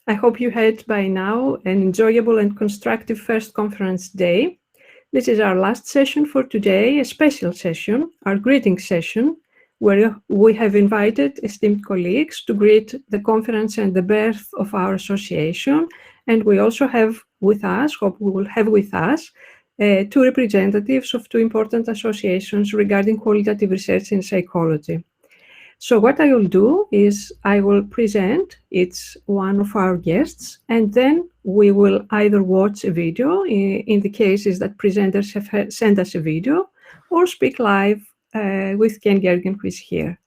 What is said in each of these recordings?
I hope you had by now an enjoyable and constructive first conference day. This is our last session for today, a special session, our greeting session, where we have invited esteemed colleagues to greet the conference and the birth of our association. And we also have with us, hope we will have with us, two representatives of two important associations regarding qualitative research in psychology. So what I will do is I will present each one of our guests, and then we will either watch a video in the cases that presenters have sent us a video, or speak live with Ken Gergen, who is here.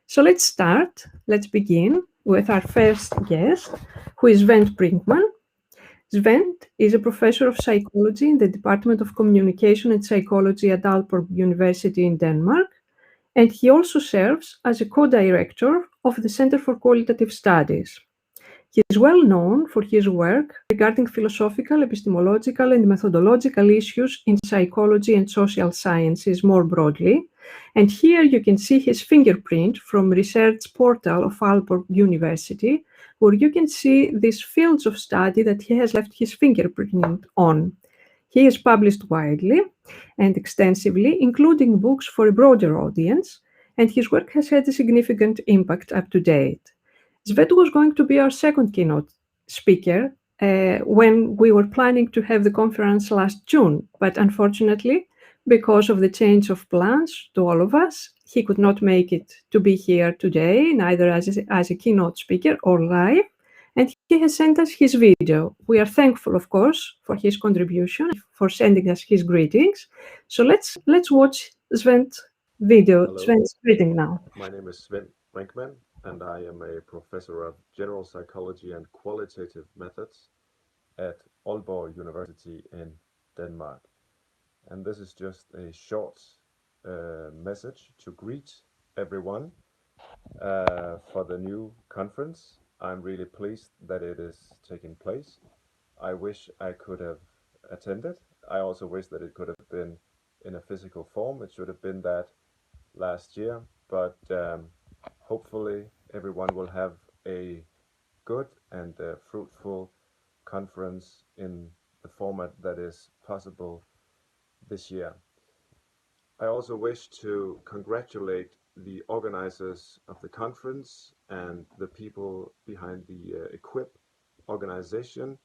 So let's start. Let's begin with our first guest, who is Sven Brinkmann. Sven is a professor of psychology in the Department of Communication and Psychology at Aalborg University in Denmark. And he also serves as a co-director of the Center for Qualitative Studies. He is well known for his work regarding philosophical, epistemological, and methodological issues in psychology and social sciences more broadly. And here you can see his fingerprint from research portal of Aalborg University, where you can see these fields of study that he has left his fingerprint on. He is published widely and extensively, including books for a broader audience, and his work has had a significant impact up to date. Sven was going to be our second keynote speaker when we were planning to have the conference last June, but unfortunately, because of the change of plans to all of us, he could not make it to be here today, neither as a keynote speaker or live. And he has sent us his video. We are thankful, of course, for his contribution, for sending us his greetings. So let's watch Sven's video. Hello. Sven's greeting now. My name is Sven Brinkmann, and I am a professor of general psychology and qualitative methods at Aalborg University in Denmark. And this is just a short message to greet everyone for the new conference. I'm really pleased that it is taking place. I wish I could have attended. I also wish that it could have been in a physical form. It should have been that last year, but hopefully everyone will have a good and fruitful conference in the format that is possible this year. I also wish to congratulate the organizers of the conference and the people behind the EQUIP organization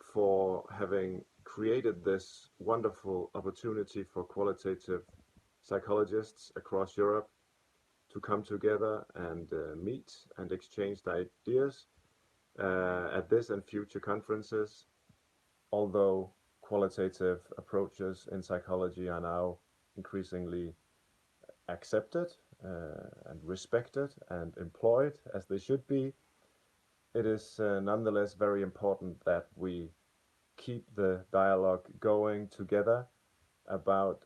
for having created this wonderful opportunity for qualitative psychologists across Europe to come together and meet and exchange ideas at this and future conferences. Although qualitative approaches in psychology are now increasingly accepted and respected and employed as they should be, it is nonetheless very important that we keep the dialogue going together about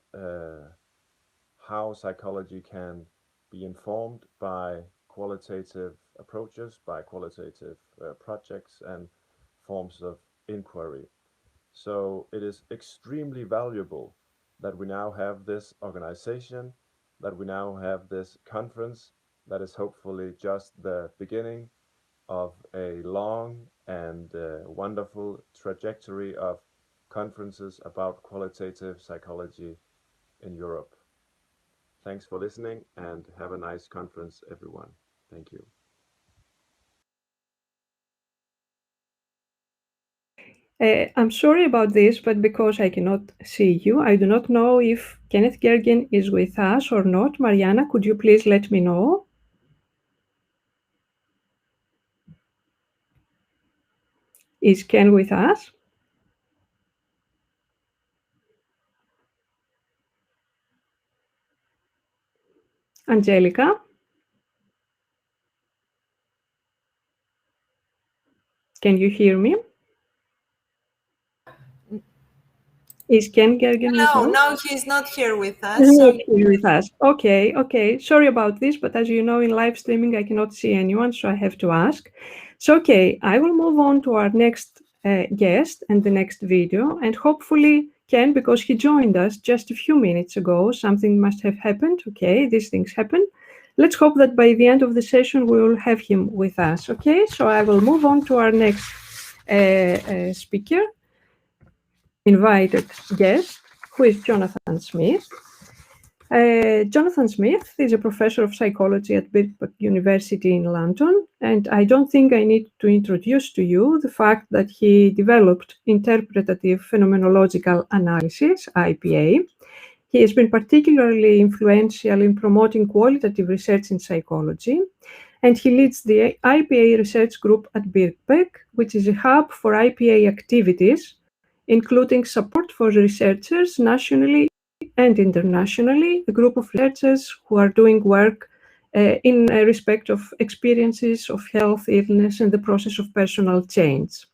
how psychology can be informed by qualitative approaches, by qualitative projects and forms of inquiry. So it is extremely valuable that we now have this organization, that we now have this conference that is hopefully just the beginning of a long and wonderful trajectory of conferences about qualitative psychology in Europe. Thanks for listening and have a nice conference, everyone. Thank you. I'm sorry about this, but because I cannot see you, I do not know if Kenneth Gergen is with us or not. Mariana, could you please let me know? Is Ken with us? Angelica? Can you hear me? Is Ken Gergen with us? No, he's not here with us. Not here with us. Okay. Sorry about this, but as you know, in live streaming, I cannot see anyone, so I have to ask. So, okay, I will move on to our next guest and the next video, and hopefully Ken, because he joined us just a few minutes ago, something must have happened. Okay, these things happen. let's hope that by the end of the session we will have him with us. Okay, so I will move on to our next speaker, invited guest, who is Jonathan Smith. Jonathan Smith is a professor of psychology at Birkbeck University in London, and I don't think I need to introduce to you the fact that he developed interpretative phenomenological analysis, IPA. He has been particularly influential in promoting qualitative research in psychology, and he leads the IPA research group at Birkbeck, which is a hub for IPA activities, including support for researchers nationally and internationally, a group of researchers who are doing work in respect of experiences of health, illness, and the process of personal change.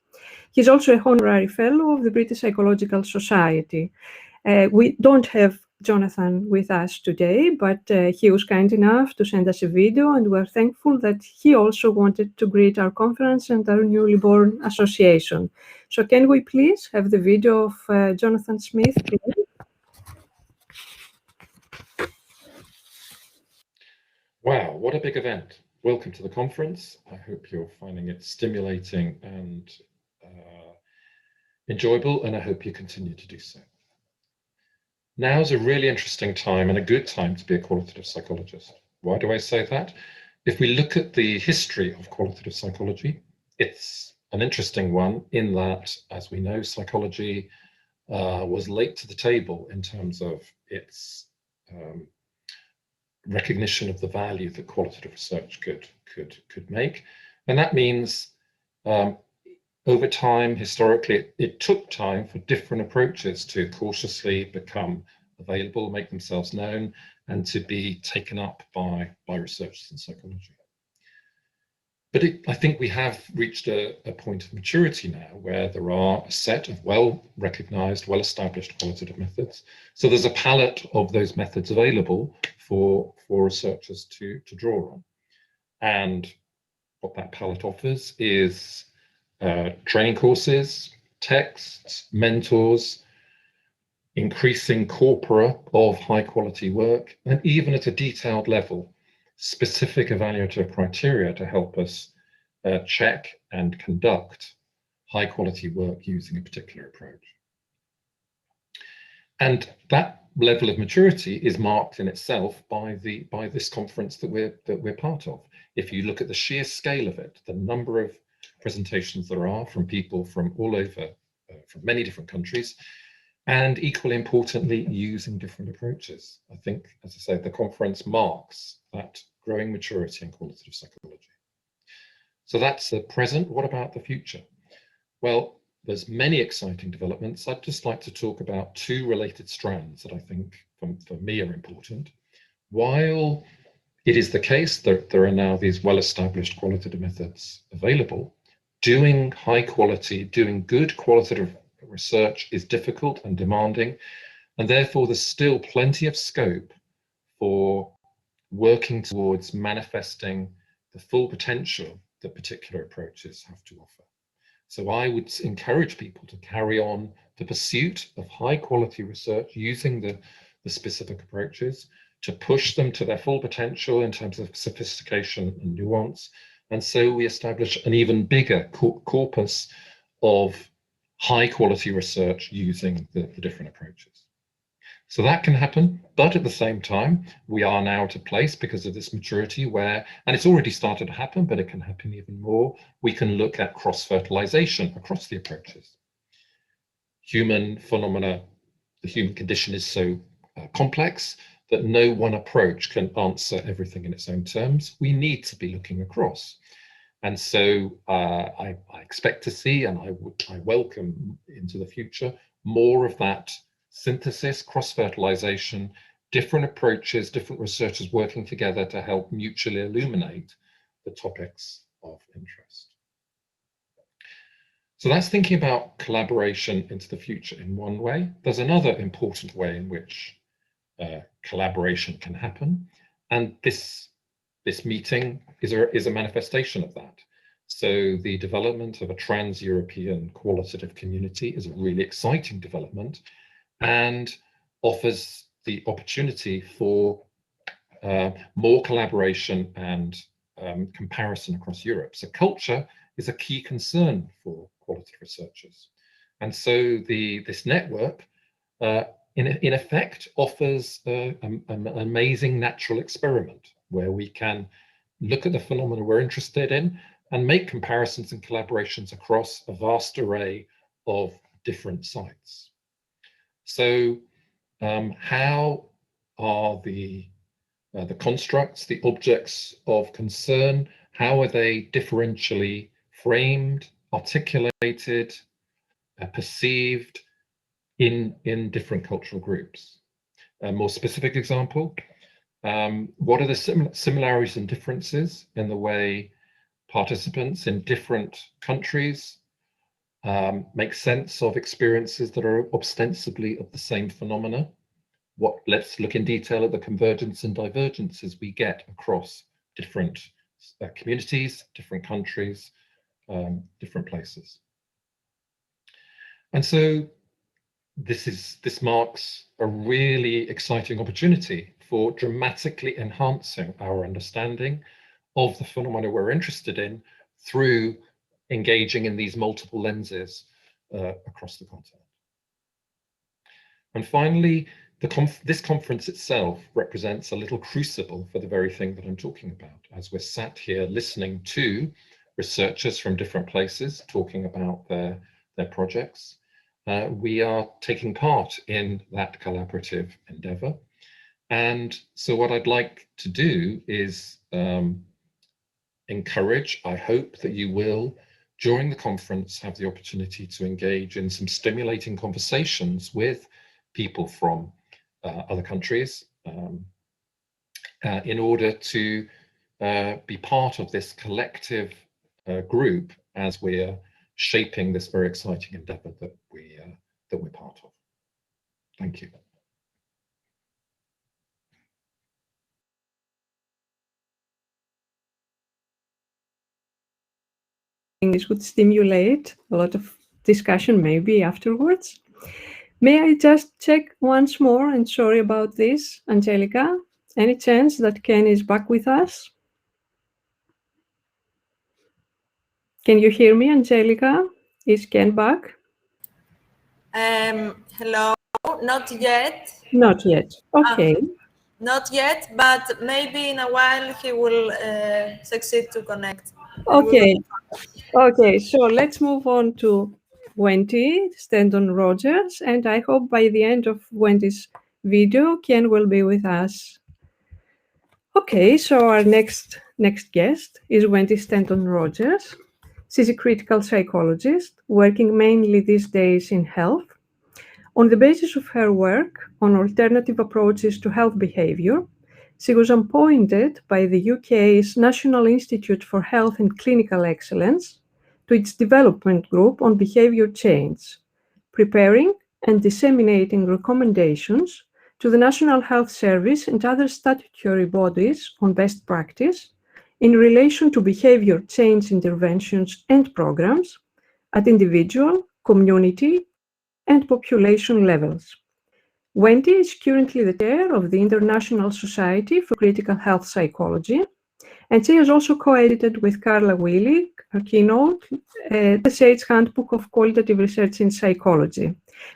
He's also a honorary fellow of the British Psychological Society. We don't have Jonathan with us today, but he was kind enough to send us a video, and we're thankful that he also wanted to greet our conference and our newly born association. So can we please have the video of Jonathan Smith, please? Wow, what a big event. Welcome to the conference. I hope you're finding it stimulating and enjoyable, and I hope you continue to do so. Now's a really interesting time and a good time to be a qualitative psychologist. Why do I say that? If we look at the history of qualitative psychology, it's an interesting one in that, as we know, psychology was late to the table in terms of its recognition of the value that qualitative research could make. And that means over time, historically, it took time for different approaches to cautiously become available, make themselves known, and to be taken up by researchers in psychology. But I think we have reached a point of maturity now where there are a set of well-recognized, well-established qualitative methods. So there's a palette of those methods available for researchers to draw on. And what that palette offers is training courses, texts, mentors, increasing corpora of high quality work, and even at a detailed level, specific evaluative criteria to help us check and conduct high quality work using a particular approach. And that level of maturity is marked in itself by this conference that we're part of. If you look at the sheer scale of it, the number of presentations there are from people from all over, from many different countries, and equally importantly, using different approaches. I think, as I said, the conference marks that growing maturity in qualitative psychology. So that's the present. What about the future? Well, there's many exciting developments. I'd just like to talk about two related strands that I think for me are important. While it is the case that there are now these well-established qualitative methods available, doing high quality, doing good qualitative research is difficult and demanding, and therefore there's still plenty of scope for working towards manifesting the full potential that particular approaches have to offer. So I would encourage people to carry on the pursuit of high quality research using the specific approaches to push them to their full potential in terms of sophistication and nuance. And so we establish an even bigger corpus of high quality research using the different approaches. So that can happen, but at the same time, we are now at a place because of this maturity where, and it's already started to happen, but it can happen even more, we can look at cross-fertilization across the approaches. Human phenomena, the human condition is so complex that no one approach can answer everything in its own terms. We need to be looking across. And so I expect to see, and I welcome into the future, more of that synthesis, cross-fertilization, different approaches, different researchers working together to help mutually illuminate the topics of interest. So that's thinking about collaboration into the future in one way. There's another important way in which collaboration can happen, and this meeting is a manifestation of that. So the development of a trans-European qualitative community is a really exciting development and offers the opportunity for more collaboration and comparison across Europe. So culture is a key concern for qualitative researchers. And so this network, in effect, offers an amazing natural experiment where we can look at the phenomena we're interested in and make comparisons and collaborations across a vast array of different sites. So how are the constructs, the objects of concern, how are they differentially framed, articulated, perceived in different cultural groups? A more specific example, what are the similarities and differences in the way participants in different countries make sense of experiences that are ostensibly of the same phenomena? Let's look in detail at the convergence and divergences we get across different communities, different countries, different places. And so this marks a really exciting opportunity for dramatically enhancing our understanding of the phenomena we're interested in through engaging in these multiple lenses across the continent. And finally, this conference itself represents a little crucible for the very thing that I'm talking about. As we're sat here listening to researchers from different places talking about their projects, we are taking part in that collaborative endeavor. And so what I'd like to do is encourage, I hope that you will, during the conference, have the opportunity to engage in some stimulating conversations with people from other countries in order to be part of this collective group as we're shaping this very exciting endeavor that we're part of. Thank you. This would stimulate a lot of discussion maybe afterwards. May I just check once more, and sorry about this, Angelica, any chance that Ken is back with us? Can you hear me, Angelica? Is Ken back? Hello, not yet. Not yet, okay. Not yet, but maybe in a while he will succeed to connect. Okay, okay, so let's move on to Wendy Stanton Rogers, and I hope by the end of Wendy's video, Ken will be with us. Okay, so our next guest is Wendy Stanton Rogers. She's a critical psychologist working mainly these days in health. On the basis of her work on alternative approaches to health behavior, she was appointed by the UK's National Institute for Health and Clinical Excellence to its development group on behavior change, preparing and disseminating recommendations to the National Health Service and other statutory bodies on best practice in relation to behavior change interventions and programs at individual, community, and population levels. Wendy is currently the chair of the International Society for Critical Health Psychology, and she has also co-edited with Carla Willig, her keynote, the SAGE Handbook of Qualitative Research in Psychology.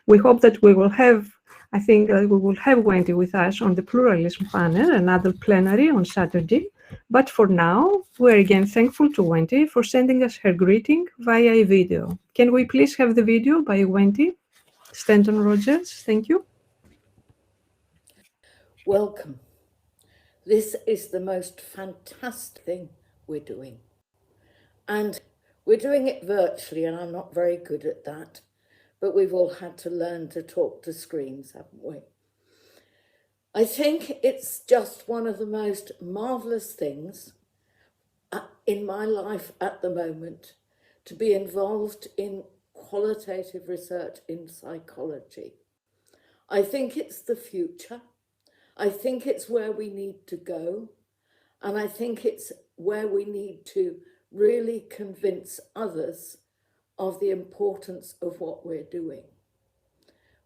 We hope that we will have, I think we will have Wendy with us on the pluralism panel, another plenary on Saturday. But for now, we're again thankful to Wendy for sending us her greeting via a video. Can we please have the video by Wendy Stanton Rogers? Thank you. Welcome. This is the most fantastic thing we're doing. And we're doing it virtually, and I'm not very good at that, but we've all had to learn to talk to screens, haven't we? I think it's just one of the most marvelous things in my life at the moment to be involved in qualitative research in psychology. I think it's the future. I think it's where we need to go. And I think it's where we need to really convince others of the importance of what we're doing.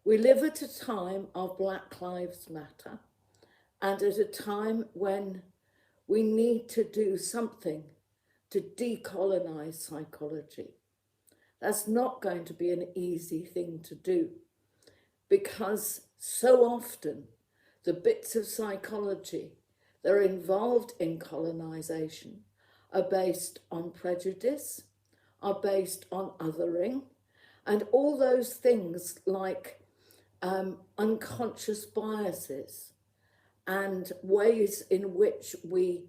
We live at a time of Black Lives Matter, and at a time when we need to do something to decolonize psychology. That's not going to be an easy thing to do, because so often the bits of psychology that are involved in colonization are based on prejudice, are based on othering, and all those things like unconscious biases and ways in which we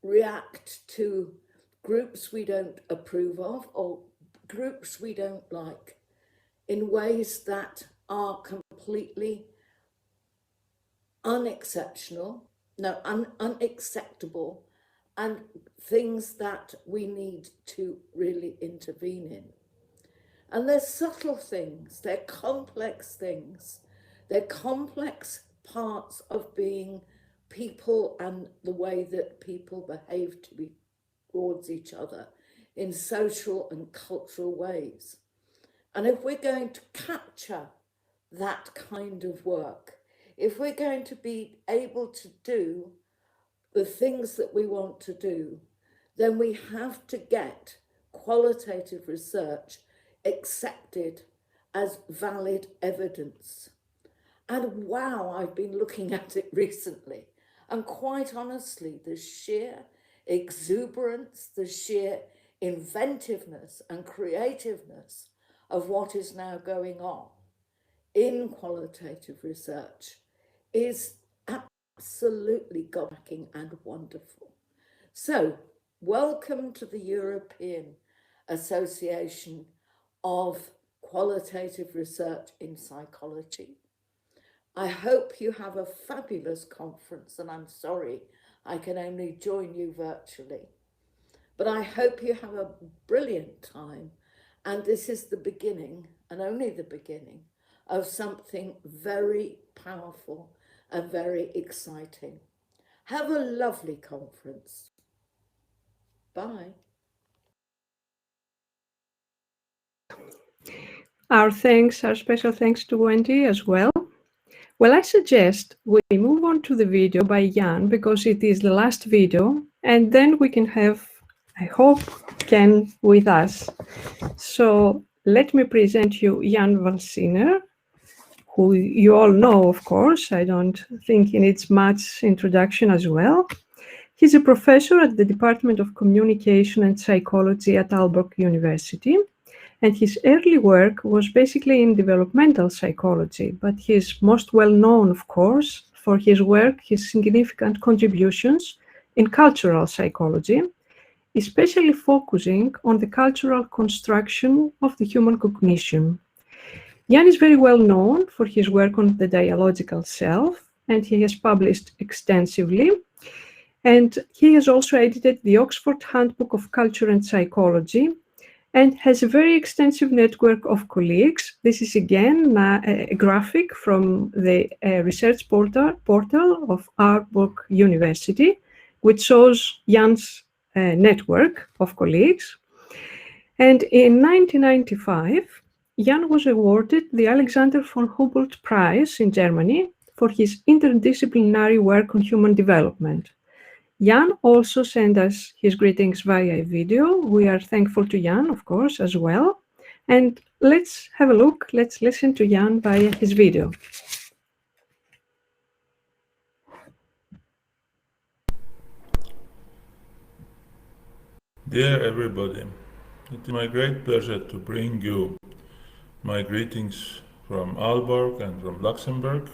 react to groups we don't approve of or groups we don't like in ways that are completely unacceptable, and things that we need to really intervene in. And they're subtle things, they're complex things, they're complex parts of being people and the way that people behave towards each other in social and cultural ways. And if we're going to capture that kind of work, if we're going to be able to do the things that we want to do, then we have to get qualitative research accepted as valid evidence. And wow, I've been looking at it recently, and quite honestly, the sheer exuberance, the sheer inventiveness and creativeness of what is now going on in qualitative research is absolutely God-wrecking and wonderful. So, welcome to the European Association of Qualitative Research in Psychology. I hope you have a fabulous conference, and I'm sorry I can only join you virtually. But I hope you have a brilliant time, and this is the beginning, and only the beginning, of something very powerful and very exciting. Have a lovely conference. Bye. Our special thanks to Wendy as well. Well, I suggest we move on to the video by Jan, because it is the last video, and then we can have, I hope, Ken with us. So let me present you Jan Valsiner, who you all know, of course. I don't think he needs much introduction as well. He's a professor at the Department of Communication and Psychology at Aalborg University, and his early work was basically in developmental psychology, but he's most well known, of course, for his work, his significant contributions in cultural psychology, especially focusing on the cultural construction of the human cognition. Jan is very well known for his work on the dialogical self, and he has published extensively. And he has also edited the Oxford Handbook of Culture and Psychology, and has a very extensive network of colleagues. This is again a graphic from the research portal of Aalborg University, which shows Jan's network of colleagues. And in 1995, Jan was awarded the Alexander von Humboldt Prize in Germany for his interdisciplinary work on human development. Jan also sent us his greetings via video. We are thankful to Jan, of course, as well. And let's have a look. Let's listen to Jan via his video. Dear everybody, it is my great pleasure to bring you my greetings from Aalborg and from Luxembourg.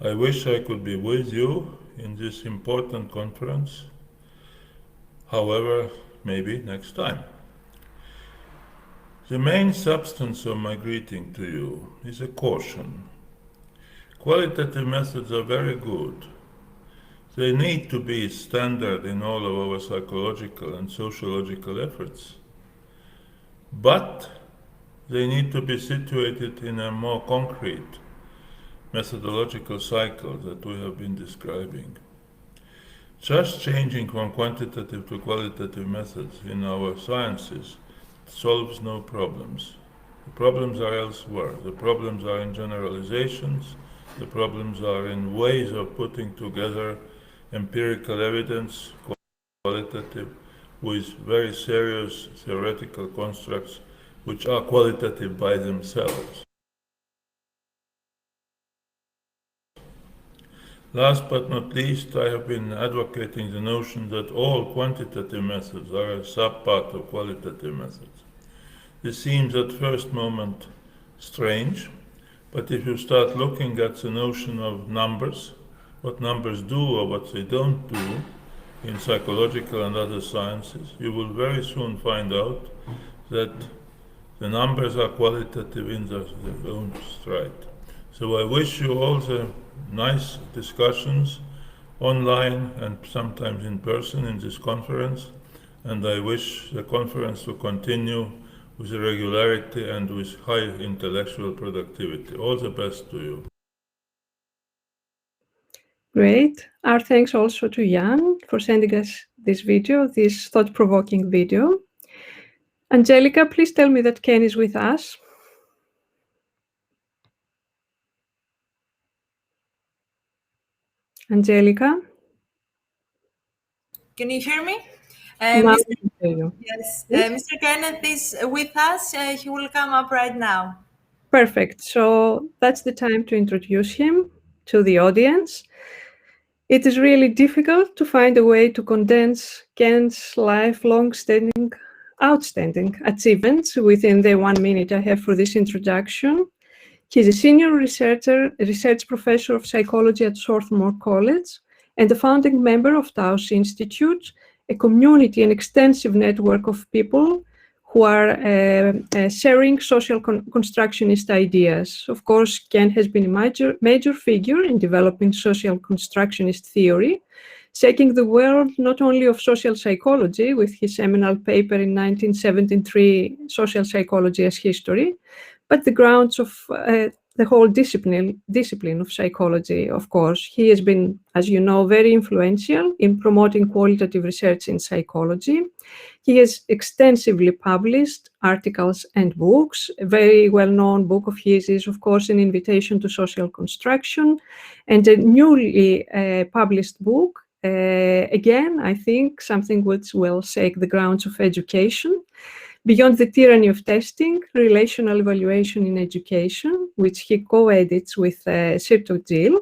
I wish I could be with you in this important conference. However, maybe next time. The main substance of my greeting to you is a caution. Qualitative methods are very good. They need to be standard in all of our psychological and sociological efforts. But they need to be situated in a more concrete methodological cycle that we have been describing. Just changing from quantitative to qualitative methods in our sciences solves no problems. The problems are elsewhere. The problems are in generalizations, The problems are in ways of putting together empirical evidence, qualitative, with very serious theoretical constructs which are qualitative by themselves. Last but not least, I have been advocating the notion that all quantitative methods are a subpart of qualitative methods. This seems at first moment strange, but if you start looking at the notion of numbers, what numbers do or what they don't do in psychological and other sciences, you will very soon find out that the numbers are qualitative in their own stride. So I wish you all the nice discussions online and sometimes in person in this conference, and I wish the conference to continue with regularity and with high intellectual productivity. All the best to you. Great. Our thanks also to Jan for sending us this video, this thought-provoking video. Angelica, please tell me that Ken is with us. Angelica? Can you hear me? Now we can hear you. Yes, Yes. Mr. Kenneth is with us. He will come up right now. Perfect. So that's the time to introduce him to the audience. It is really difficult to find a way to condense Ken's outstanding achievements within the 1 minute I have for this introduction. He's a senior research professor of psychology at Swarthmore College and a founding member of Taos Institute, a community and extensive network of people who are sharing social constructionist ideas. Of course, Ken has been a major figure in developing social constructionist theory, shaking the world not only of social psychology with his seminal paper in 1973, Social Psychology as History, but the grounds of the whole discipline of psychology, of course. He has been, as you know, very influential in promoting qualitative research in psychology. He has extensively published articles and books. A very well-known book of his is, of course, An Invitation to Social Construction, and a newly published book, again, I think something which will shake the grounds of education, Beyond the Tyranny of Testing, Relational Evaluation in Education, which he co-edits with Sirtok Gil.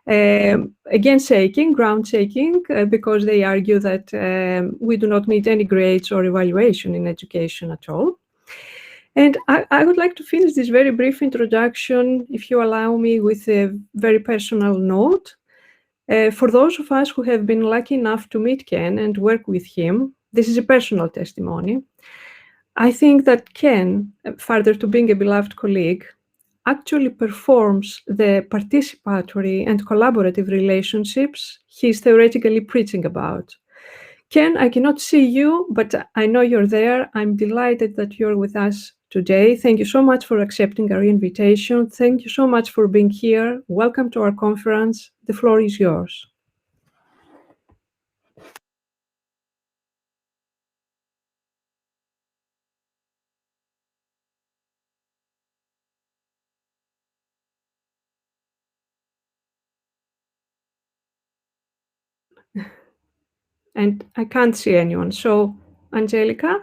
Again, ground shaking, because they argue that we do not need any grades or evaluation in education at all. And I would like to finish this very brief introduction, if you allow me, with a very personal note. For those of us who have been lucky enough to meet Ken and work with him, this is a personal testimony. I think that Ken, further to being a beloved colleague, actually performs the participatory and collaborative relationships he's theoretically preaching about. Ken, I cannot see you, but I know you're there. I'm delighted that you're with us today. Thank you so much for accepting our invitation. Thank you so much for being here. Welcome to our conference. The floor is yours. And I can't see anyone. So, Angelica?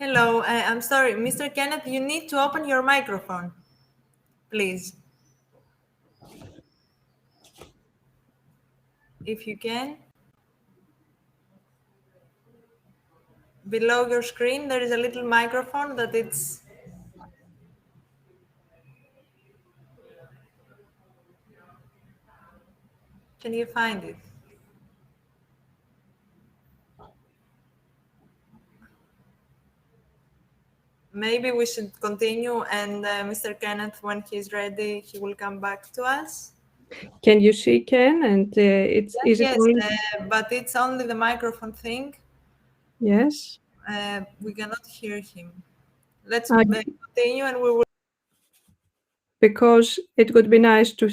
Hello, I'm sorry, Mr. Kenneth, you need to open your microphone, please. If you can. Below your screen, there is a little microphone that it's... Can you find it? Maybe we should continue, and Mr. Kenneth, when he's ready, he will come back to us. Can you see Ken? And is yes, it only... but it's only the microphone thing. Yes. We cannot hear him. Let's continue, and we will. Because it would be nice to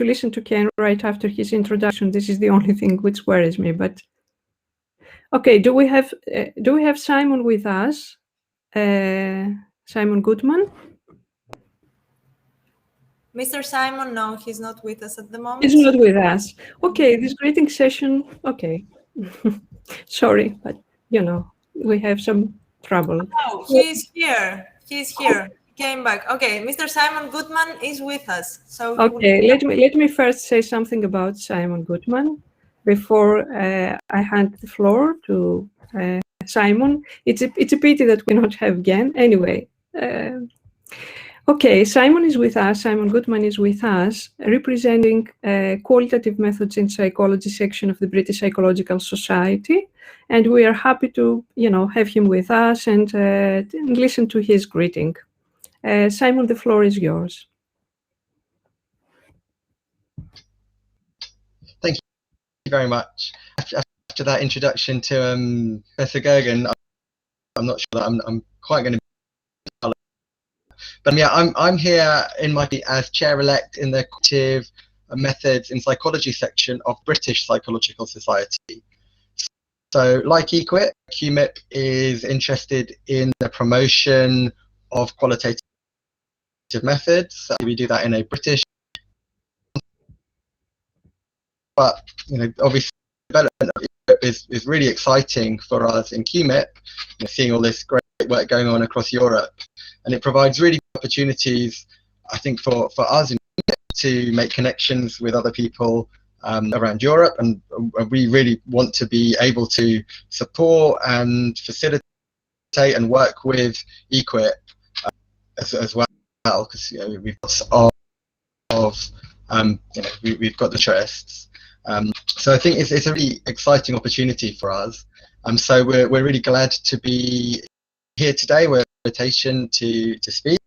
listen to Ken right after his introduction. This is the only thing which worries me. But okay, do we have Simon with us? Simon Goodman. Mr. Simon, no, he's not with us at the moment. He's not with us. Okay, this greeting session, okay. Sorry, but you know, we have some trouble. Oh, he's here. He's here. He came back. Okay, Mr. Simon Goodman is with us. So okay, let me first say something about Simon Goodman before I hand the floor to Simon. It's a pity that we don't have Gen. Anyway, okay, Simon is with us. Simon Goodman is with us, representing Qualitative Methods in Psychology section of the British Psychological Society, and we are happy to, you know, have him with us and listen to his greeting. Simon, the floor is yours. Thank you very much. After that introduction to Professor Gergen, I'm not sure that I'm quite going to be, but yeah, I'm here in my as chair-elect in the Qualitative Methods in Psychology section of British Psychological Society. So, like EQUIP, QMIP is interested in the promotion of qualitative methods. We do that in a British, but you know, obviously, development of EQUIP is really exciting for us in QMIP. You know, seeing all this great work going on across Europe, and it provides really opportunities, I think, for us in QMIP to make connections with other people around Europe, and we really want to be able to support and facilitate and work with EQUIP as well, because you know, we've got we've got the interests. So I think it's a really exciting opportunity for us. So we're really glad to be here today. We're an invitation to speak,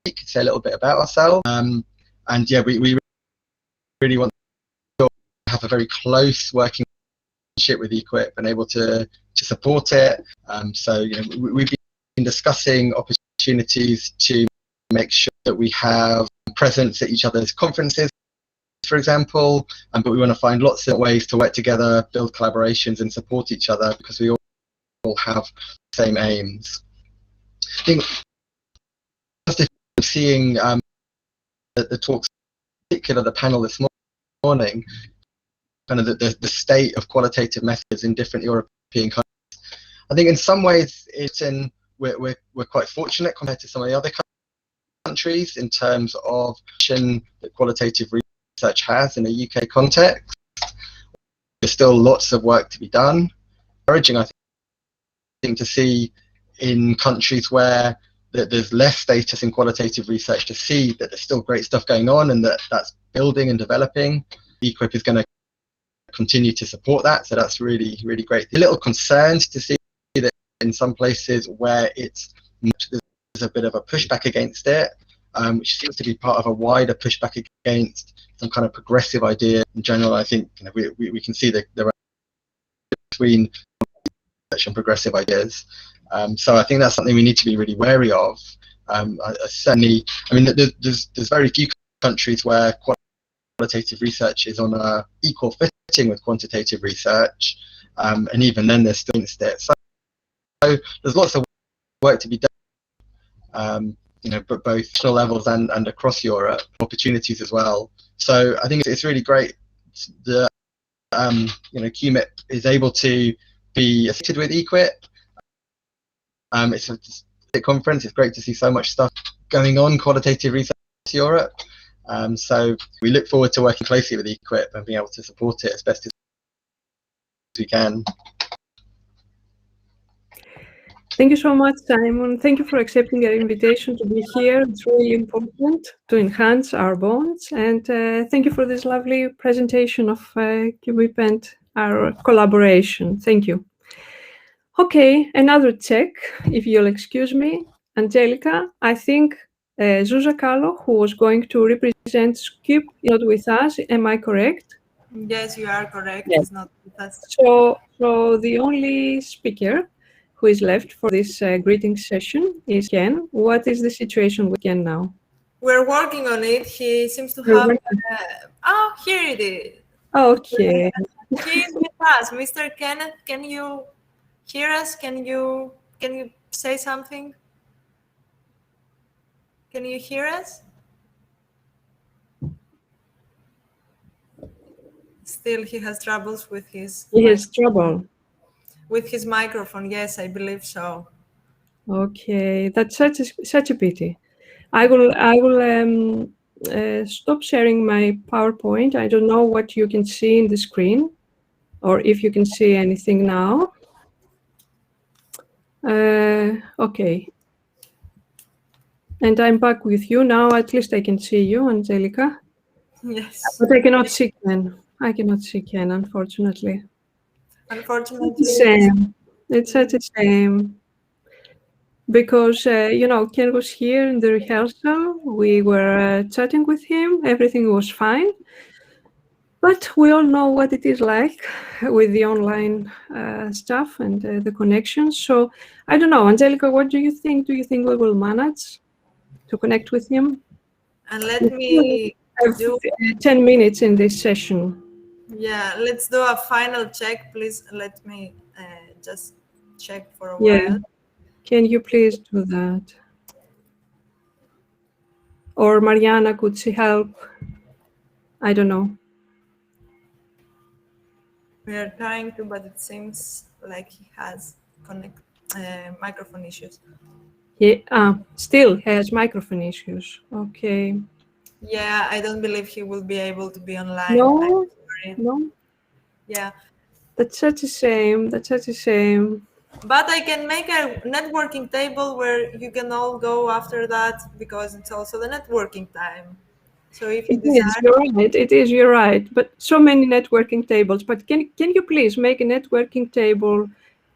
say a little bit about ourselves, and yeah, we really want to have a very close working relationship with EQUIP and able to support it. So you know, we've been discussing opportunities to make sure that we have presence at each other's conferences, for example, but we want to find lots of ways to work together, build collaborations and support each other, because we all have the same aims. I think seeing the talks, in particular the panel this morning, kind of the state of qualitative methods in different European countries. I think in some ways we're quite fortunate compared to some of the other countries in terms of that qualitative research has in a UK context. There's still lots of work to be done. Encouraging, I think, to see in countries where there's less status in qualitative research, to see that there's still great stuff going on and that's building and developing. EQUIP is going to continue to support that, so that's really, really great. A little concerned to see that in some places where there's a bit of a pushback against it, which seems to be part of a wider pushback against some kind of progressive idea in general. I think, you know, we can see the between research and progressive ideas. So I think that's something we need to be really wary of. Certainly, I mean, there's very few countries where qualitative research is on a equal footing with quantitative research, and even then there's still against it. So there's lots of work to be done, you know, but both national levels and across Europe, opportunities as well. So I think it's really great that you know, QMIP is able to be associated with EQUIP. It's a conference. It's great to see so much stuff going on, qualitative research in Europe. So we look forward to working closely with EQUIP and being able to support it as best as we can. Thank you so much, Simon. Thank you for accepting our invitation to be here. It's really important to enhance our bonds. And thank you for this lovely presentation of QMIP and our collaboration. Thank you. Okay, another check, if you'll excuse me. Angelica, I think Zsuzsa Kallo, who was going to represent SCUP, is not with us. Am I correct? Yes, you are correct. Yes. It's not with us. So the only speaker who is left for this greeting session is Ken. What is the situation with Ken now? We're working on it. He seems to have... oh, here it is. Okay. He is with us. Mr. Kenneth, can you hear us? Can you say something? Can you hear us? Still, he has troubles with his He has trouble. with his microphone. Yes, I believe so. Okay, that's such a pity. I will stop sharing my PowerPoint. I don't know what you can see in the screen, or if you can see anything now. Okay. And I'm back with you now. At least I can see you, Angelica. Yes. But I cannot see Ken. I cannot see Ken, unfortunately. Unfortunately, It's a shame. It's such a shame. Because, you know, Ken was here in the rehearsal. We were chatting with him. Everything was fine. But we all know what it is like with the online stuff and the connections. So I don't know, Angelica, what do you think? Do you think we will manage to connect with him? and let me have do 10 minutes in this session. Yeah, let's do a final check. Please let me just check for a Yeah. while. Can you please do that? Or Mariana, could she help? I don't know. We are trying to, but it seems like he has microphone issues. He still has microphone issues. Okay. Yeah, I don't believe he will be able to be online. No, I'm sorry. no. Yeah. That's such a shame. That's such a shame. But I can make a networking table where you can all go after that, because it's also the networking time. So if you It is, you're right. It is, you're right. But so many networking tables. But can you please make a networking table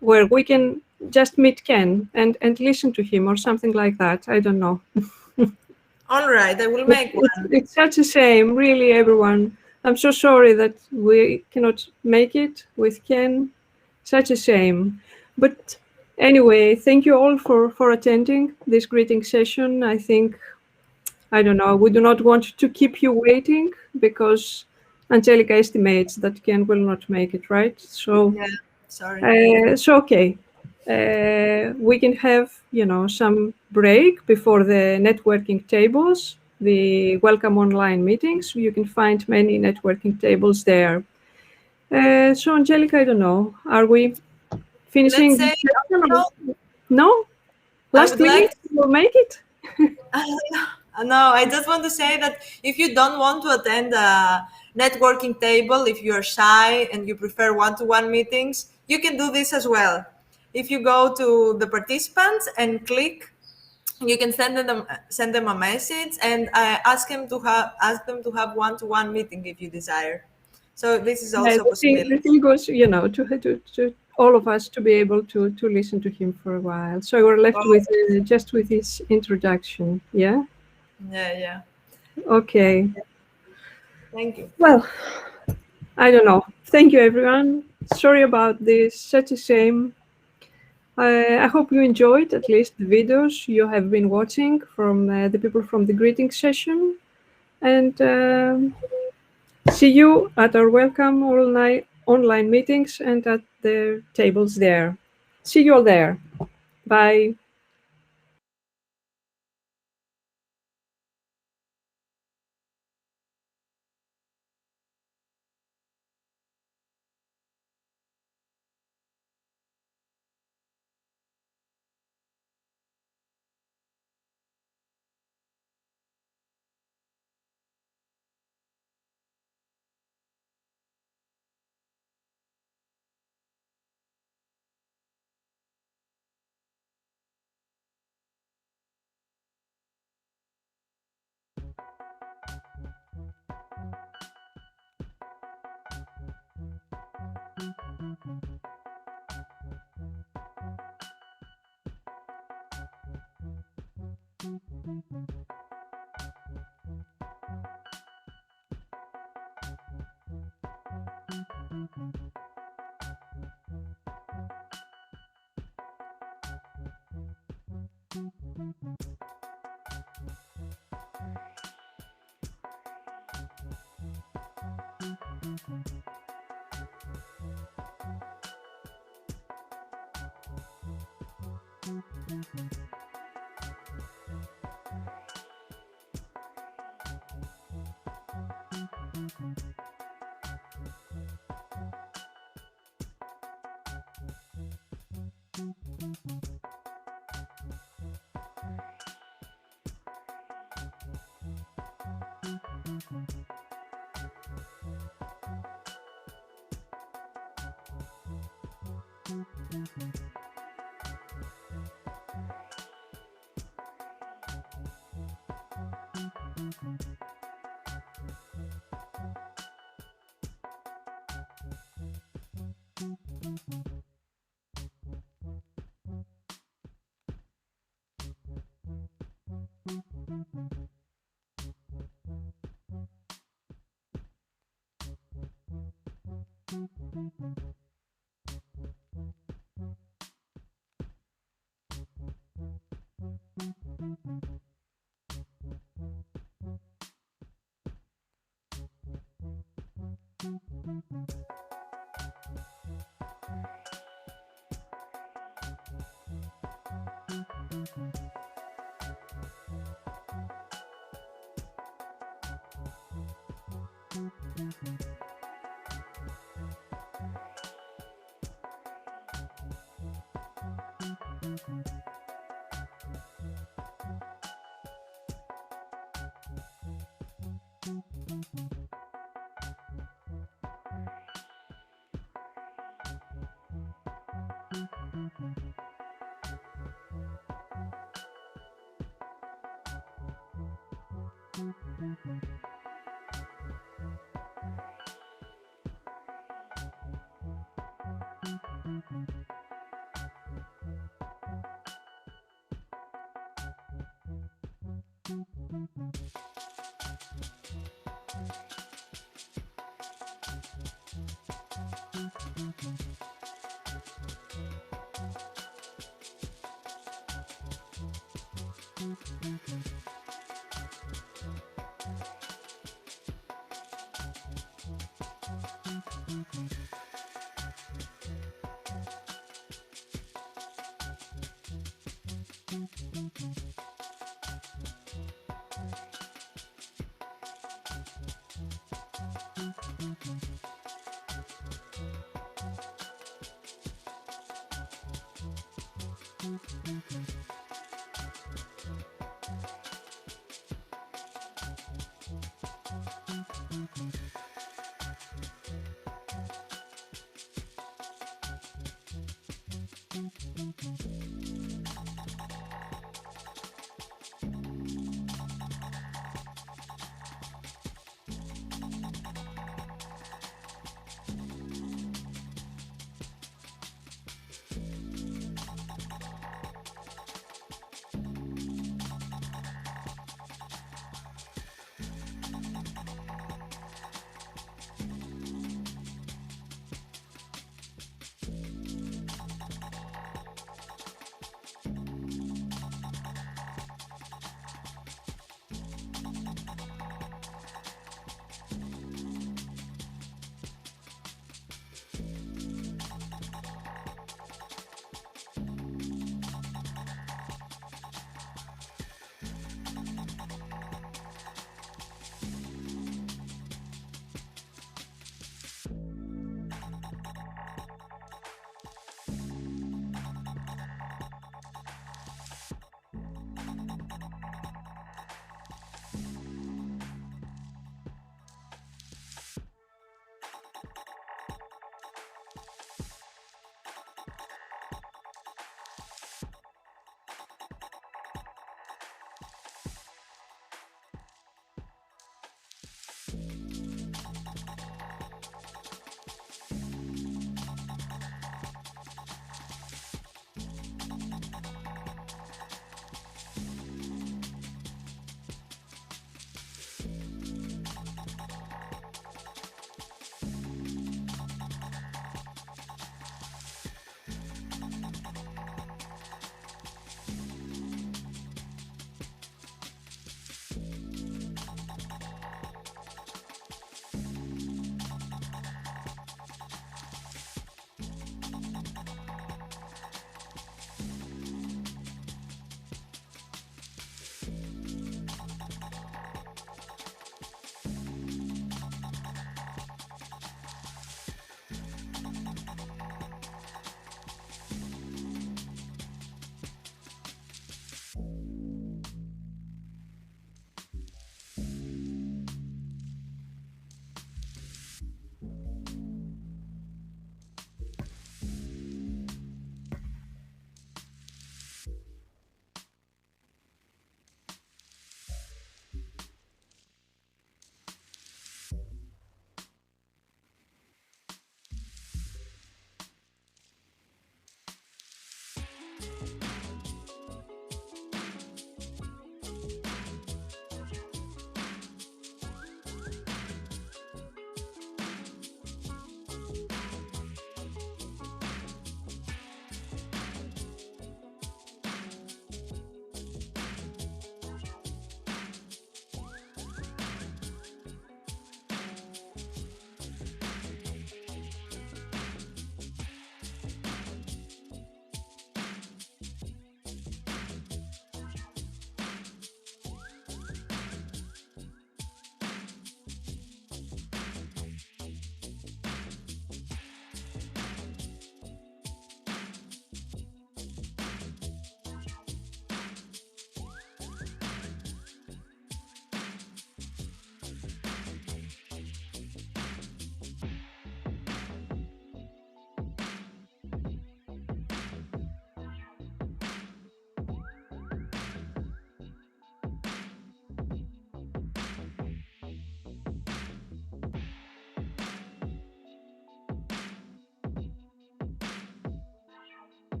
where we can just meet Ken and listen to him or something like that? I don't know. All right, I will make one. It's such a shame, really, everyone. I'm so sorry that we cannot make it with Ken. Such a shame. But anyway, thank you all for attending this greeting session. I think, I don't know, we do not want to keep you waiting because Angelica estimates that Ken will not make it, right? So, Yeah, sorry. so okay. We can have, you know, some break before the networking tables, the welcome online meetings. You can find many networking tables there. So, Angelica, I don't know, are we finishing? Let's say no. No? I Last would minute, like we'll make it? No, I just want to say that if you don't want to attend a networking table, if you're shy and you prefer one-to-one meetings, you can do this as well. If you go to the participants and click, you can send them a message and ask them to have one-to-one meeting if you desire. So this is also a possibility. The thing was, you know, to all of us to be able to listen to him for a while. So we're left with just with his introduction. Yeah. Yeah. Okay. Thank you. Well, I don't know. Thank you, everyone. Sorry about this. Such a shame. I hope you enjoyed at least the videos you have been watching from the people from the greeting session. And see you at our welcome online meetings and at the tables there. See you all there. Bye.